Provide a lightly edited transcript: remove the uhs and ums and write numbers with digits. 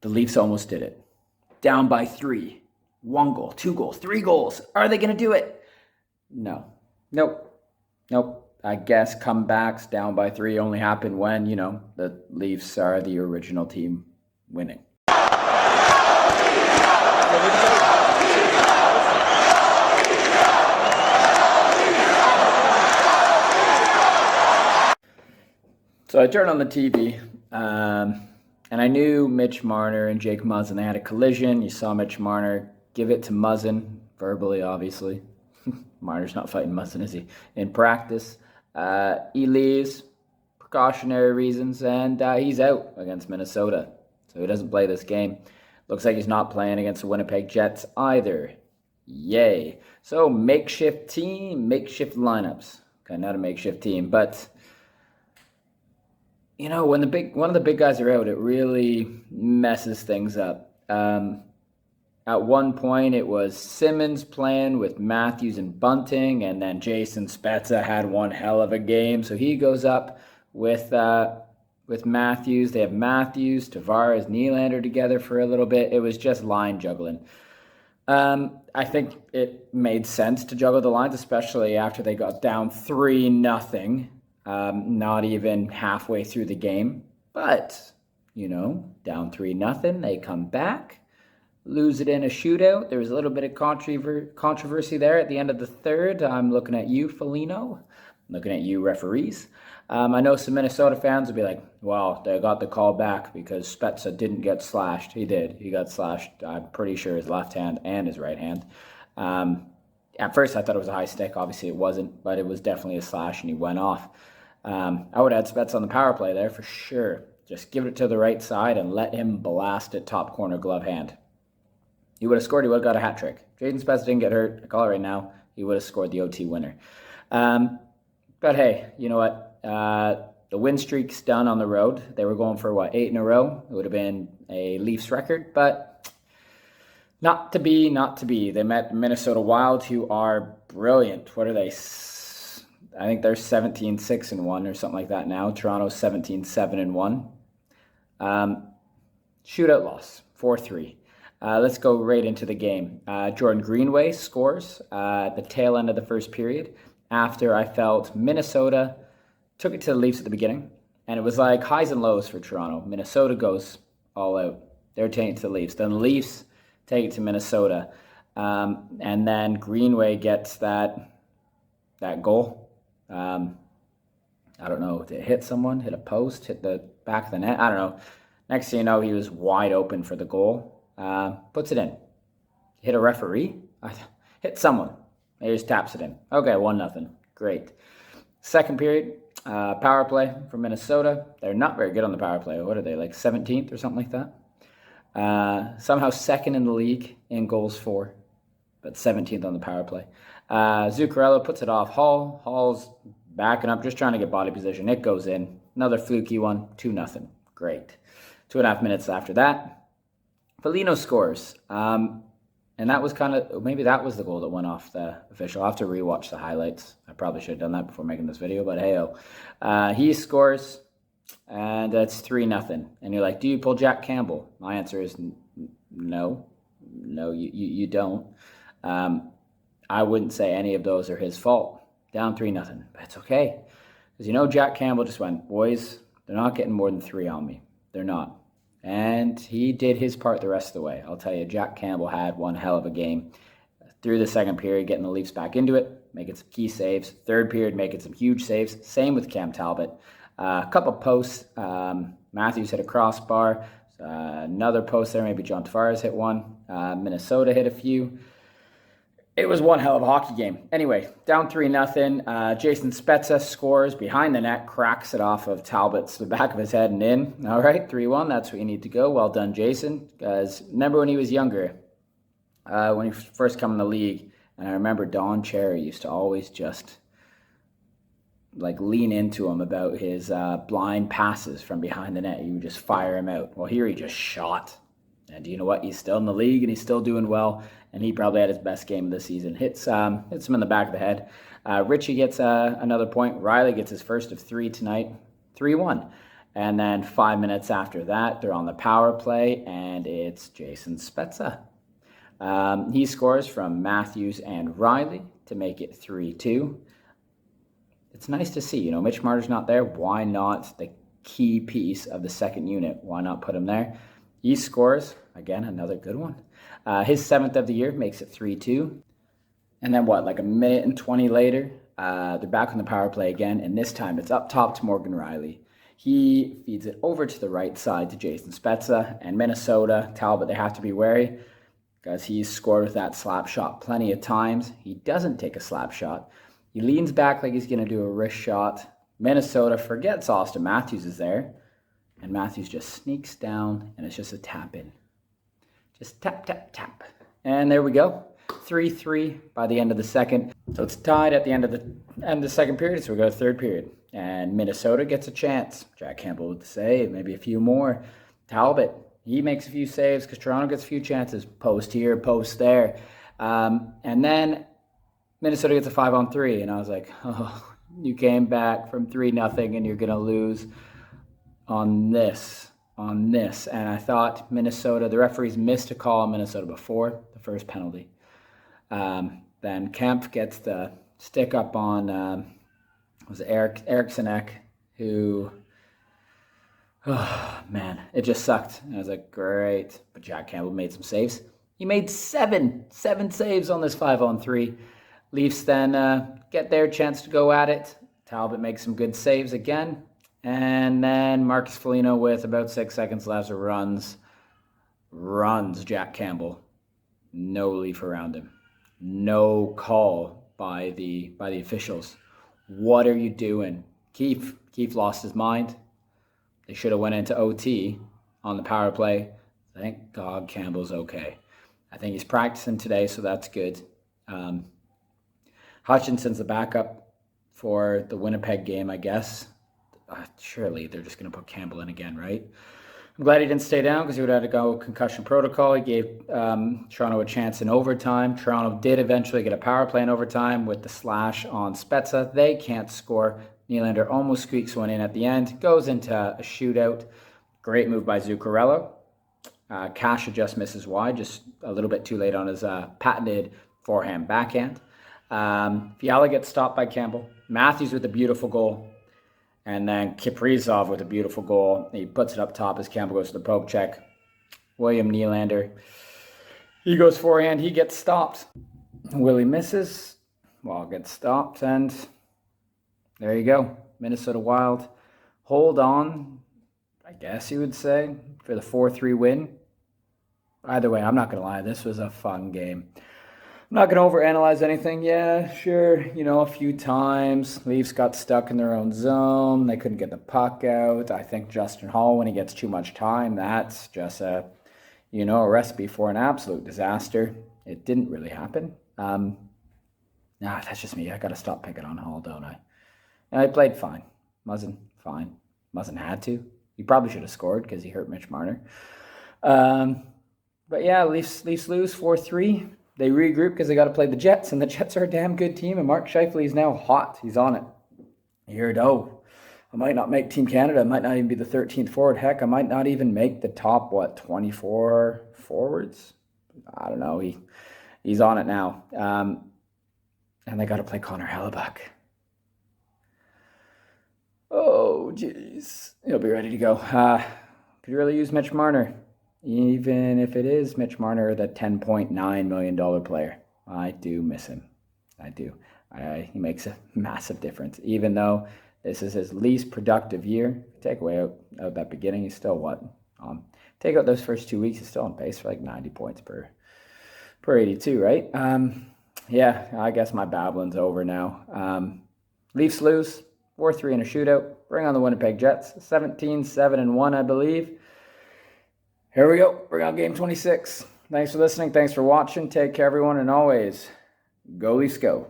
The Leafs almost did it. Down by 3. 1 goal, 2 goals, 3 goals. Are they going to do it? No. Nope. I guess comebacks down by 3 only happen when, the Leafs are the original team winning. So I turned on the TV, and I knew Mitch Marner and Jake Muzzin. They had a collision. You saw Mitch Marner give it to Muzzin, verbally, obviously. Marner's not fighting Muzzin, is he? In practice. He leaves, precautionary reasons, and he's out against Minnesota. So he doesn't play this game. Looks like he's not playing against the Winnipeg Jets either. Yay. So makeshift team, makeshift lineups. Okay, not a makeshift team, but when one of the big guys are out, it really messes things up. At one point, it was Simmons playing with Matthews and Bunting, and then Jason Spezza had one hell of a game, so he goes up with Matthews. They have Matthews, Tavares, Nylander together for a little bit. It was just line juggling. I think it made sense to juggle the lines, especially after they got down 3-0. Not even halfway through the game, but down 3-0, they come back, lose it in a shootout. There was a little bit of controversy there at the end of the third. I'm looking at you, Foligno. I'm looking at you, referees. I know some Minnesota fans will be like, well, they got the call back because Spezza didn't get slashed. He did. He got slashed, I'm pretty sure, his left hand and his right hand. At first, I thought it was a high stick. Obviously, it wasn't, but it was definitely a slash, and he went off. I would add Spezza on the power play there for sure. Just give it to the right side and let him blast it top corner glove hand. He would have scored. He would have got a hat trick. Jaden Spezza didn't get hurt. I call it right now. He would have scored the OT winner. But hey, you know what? The win streak's done on the road. They were going for, 8 in a row? It would have been a Leafs record, but not to be. They met Minnesota Wild, who are brilliant. What are they? I think they're 17-6-1 or something like that now. Toronto's 17-7-1. Shootout loss, 4-3. Let's go right into the game. Jordan Greenway scores at the tail end of the first period after I felt Minnesota took it to the Leafs at the beginning, and it was like highs and lows for Toronto. Minnesota goes all out. They're taking it to the Leafs. Then the Leafs take it to Minnesota. And then Greenway gets that goal. I don't know, did it hit someone, hit a post, hit the back of the net? I don't know. Next thing you know, he was wide open for the goal. Puts it in. Hit a referee? Hit someone. He just taps it in. Okay, 1-0. Great. Second period, power play for Minnesota. They're not very good on the power play. What are they, like 17th or something like that? Somehow second in the league in goals for, but 17th on the power play. Zuccarello puts it off Hall. Hall's backing up, just trying to get body position. It goes in. Another fluky one, 2-0. Great. 2.5 minutes after that, Foligno scores. And that was maybe that was the goal that went off the official. I'll have to rewatch the highlights. I probably should have done that before making this video, but hey-oh. He scores, and that's 3-0. And you're like, do you pull Jack Campbell? My answer is no. No, you don't. I wouldn't say any of those are his fault. Down 3-0, but it's okay. Because Jack Campbell just went, boys, they're not getting more than 3 on me. They're not. And he did his part the rest of the way. I'll tell you, Jack Campbell had one hell of a game. Through the second period, getting the Leafs back into it, making some key saves. Third period, making some huge saves. Same with Cam Talbot. A couple posts. Matthews hit a crossbar. Another post there. Maybe John Tavares hit one. Minnesota hit a few. It was one hell of a hockey game. Anyway, down 3-0. Jason Spezza scores behind the net, cracks it off of Talbot's the back of his head and in. All right, 3-1. That's where you need to go. Well done, Jason. Because remember when he was younger, when he first came in the league, and I remember Don Cherry used to always just lean into him about his blind passes from behind the net. He would just fire him out. Well, here he just shot. And you know what? He's still in the league, and he's still doing well. And he probably had his best game of the season. Hits him in the back of the head. Richie gets another point. Riley gets his first of 3 tonight. 3-1. And then 5 minutes after that, they're on the power play, and it's Jason Spezza. He scores from Matthews and Riley to make it 3-2. It's nice to see, Mitch Marner's not there. Why not the key piece of the second unit? Why not put him there? He scores, again, another good one. His 7th of the year makes it 3-2. And then like a minute and 20 later, they're back on the power play again, and this time it's up top to Morgan Riley. He feeds it over to the right side to Jason Spezza, and Minnesota, Talbot, they have to be wary because he's scored with that slap shot plenty of times. He doesn't take a slap shot. He leans back like he's going to do a wrist shot. Minnesota forgets Austin Matthews is there, and Matthews just sneaks down, and it's just a tap in. Just tap, tap, tap. And there we go. 3-3 by the end of the second. So it's tied at the end of the second period, so we go to third period. And Minnesota gets a chance. Jack Campbell with the save, maybe a few more. Talbot, he makes a few saves because Toronto gets a few chances. Post here, post there. And then Minnesota gets a 5-on-3, and I was like, oh, you came back from 3-0 and you're going to lose on this. And I thought Minnesota, the referees missed a call on Minnesota before the first penalty. Then Kemp gets the stick up on, was it Eriksson Ek, who, oh man, it just sucked. And I was like, great. But Jack Campbell made some saves. He made seven saves on this 5-on-3. Leafs then get their chance to go at it. Talbot makes some good saves again. And then Marcus Foligno with about 6 seconds left runs Jack Campbell. No Leaf around him. No call by the officials. What are you doing? Keefe lost his mind. They should have went into OT on the power play. Thank God Campbell's okay. I think he's practicing today, so that's good. Hutchinson's the backup for the Winnipeg game, I guess. Surely they're just going to put Campbell in again, right? I'm glad he didn't stay down because he would have had to go concussion protocol. He gave Toronto a chance in overtime. Toronto did eventually get a power play in overtime with the slash on Spezza. They can't score. Nylander almost squeaks one in at the end. Goes into a shootout. Great move by Zuccarello. Kasha just misses wide, just a little bit too late on his patented forehand backhand. Fiala gets stopped by Campbell. Matthews with a beautiful goal. And then Kaprizov with a beautiful goal. He puts it up top as Campbell goes to the poke check. William Nylander, he goes forehand. He gets stopped. Willie misses. Well, gets stopped. And there you go. Minnesota Wild hold on, I guess you would say, for the 4-3 win. Either way, I'm not going to lie. This was a fun game. I'm not going to overanalyze anything. Yeah, sure, a few times Leafs got stuck in their own zone. They couldn't get the puck out. I think Justin Hall, when he gets too much time, that's just a recipe for an absolute disaster. It didn't really happen. That's just me. I got to stop picking on Hall, don't I? And I played fine. Muzzin, fine. Muzzin had to. He probably should have scored because he hurt Mitch Marner. But yeah, Leafs lose 4-3. They regroup because they got to play the Jets, and the Jets are a damn good team, and Mark Scheifele is now hot. He's on it. Here, no. I might not make Team Canada. I might not even be the 13th forward. Heck, I might not even make the top, 24 forwards? I don't know. He's on it now. And they got to play Connor Hellebuck. Oh, jeez. He'll be ready to go. Could really use Mitch Marner. Even if it is Mitch Marner, the $10.9 million player. I do miss him. I do. He makes a massive difference. Even though this is his least productive year, take away out that beginning, he's still take out those first 2 weeks, he's still on pace for 90 points per 82, right? Yeah, I guess my babbling's over now. Leafs lose 4-3 in a shootout. Bring on the Winnipeg Jets. 17-7-1, I believe. Here we go. Bring on game 26. Thanks for listening. Thanks for watching. Take care, everyone. And always, go Leafs go.